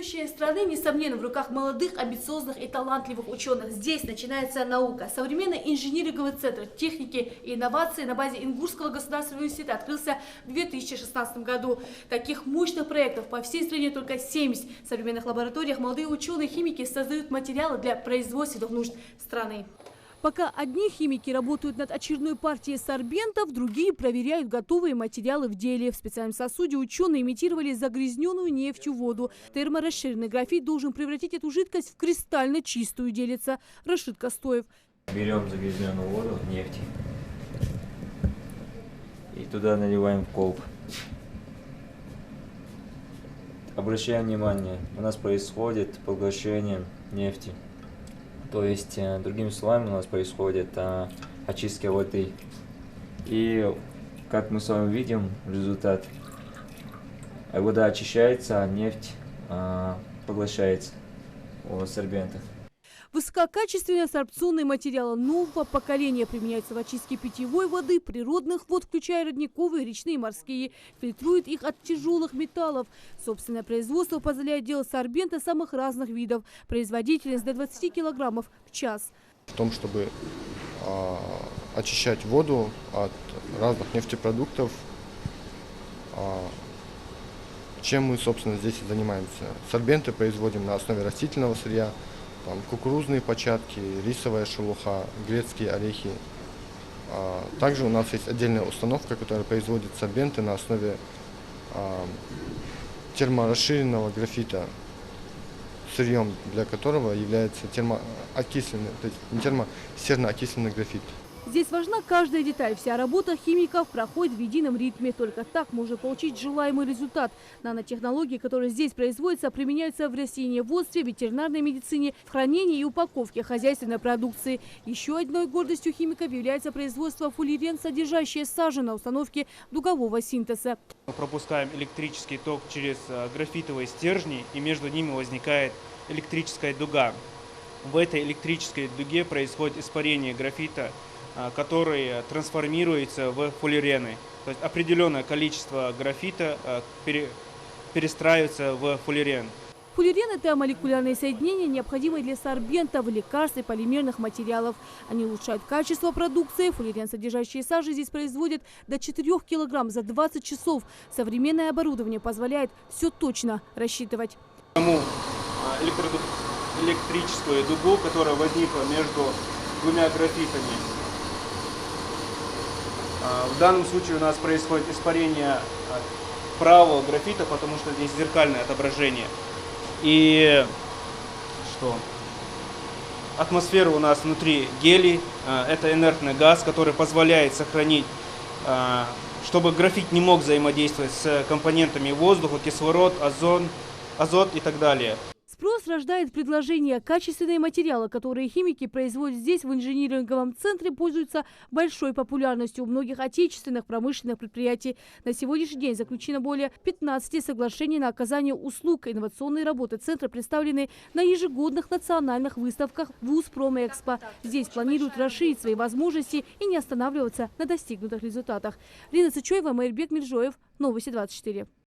Будущее страны, несомненно, в руках молодых, амбициозных и талантливых ученых. Здесь начинается наука. Современный инжиниринговый центр техники и инноваций на базе Ингушского государственного университета открылся в 2016 году. Таких мощных проектов по всей стране только 70. В современных лабораториях молодые ученые-химики создают материалы для производственных нужд страны. Пока одни химики работают над очередной партией сорбентов, другие проверяют готовые материалы в деле. В специальном сосуде ученые имитировали загрязненную нефтью воду. Терморасширенный графит должен превратить эту жидкость в кристально чистую, делится Рашид Костоев. Берем загрязненную воду, нефть, и туда наливаем в колб. Обращаем внимание, у нас происходит поглощение нефти. То есть, другими словами, у нас происходит очистка воды. И, как мы с вами видим, результат. Вода очищается, а нефть поглощается у сорбента. Высококачественные сорбционные материалы нового поколения применяются в очистке питьевой воды, природных вод, включая родниковые, речные и морские. Фильтруют их от тяжелых металлов. Собственное производство позволяет делать сорбенты самых разных видов. Производительность до 20 килограммов в час. В том, чтобы очищать воду от разных нефтепродуктов, чем мы, собственно, здесь и занимаемся. Сорбенты производим на основе растительного сырья. Там кукурузные початки, рисовая шелуха, грецкие орехи. Также у нас есть отдельная установка, которая производит сорбенты на основе терморасширенного графита, сырьем для которого является термоокисленный, то есть не термосерно-окисленный графит. Здесь важна каждая деталь. Вся работа химиков проходит в едином ритме. Только так можно получить желаемый результат. Нанотехнологии, которые здесь производятся, применяются в растениеводстве, ветеринарной медицине, в хранении и упаковке хозяйственной продукции. Еще одной гордостью химиков является производство фуллерен, содержащее сажу на установке дугового синтеза. Мы пропускаем электрический ток через графитовые стержни, и между ними возникает электрическая дуга. В этой электрической дуге происходит испарение графита, который трансформируется в фуллерены. То есть определенное количество графита перестраивается в фуллерен. Фуллерен – это молекулярные соединения, необходимые для сорбентов, лекарств и полимерных материалов. Они улучшают качество продукции. Фуллерен, содержащий сажи, здесь производят до 4 килограмм за 20 часов. Современное оборудование позволяет все точно рассчитывать. Электрическую дугу, которая возникла между двумя графитами. В данном случае у нас происходит испарение правого графита, потому что здесь зеркальное отображение. И что? Атмосфера у нас внутри гелий. Это инертный газ, который позволяет сохранить, чтобы графит не мог взаимодействовать с компонентами воздуха, кислород, азот и так далее. Спрос рождает предложение. Качественные материалы, которые химики производят здесь, в инжиниринговом центре, пользуются большой популярностью у многих отечественных промышленных предприятий. На сегодняшний день заключено более 15 соглашений на оказание услуг. Инновационные работы центра представлены на ежегодных национальных выставках ВУЗ Промэкспо. Здесь планируют расширить свои возможности и не останавливаться на достигнутых результатах. Лина Цычоева, Майрбек Мельжоев, Новости 24.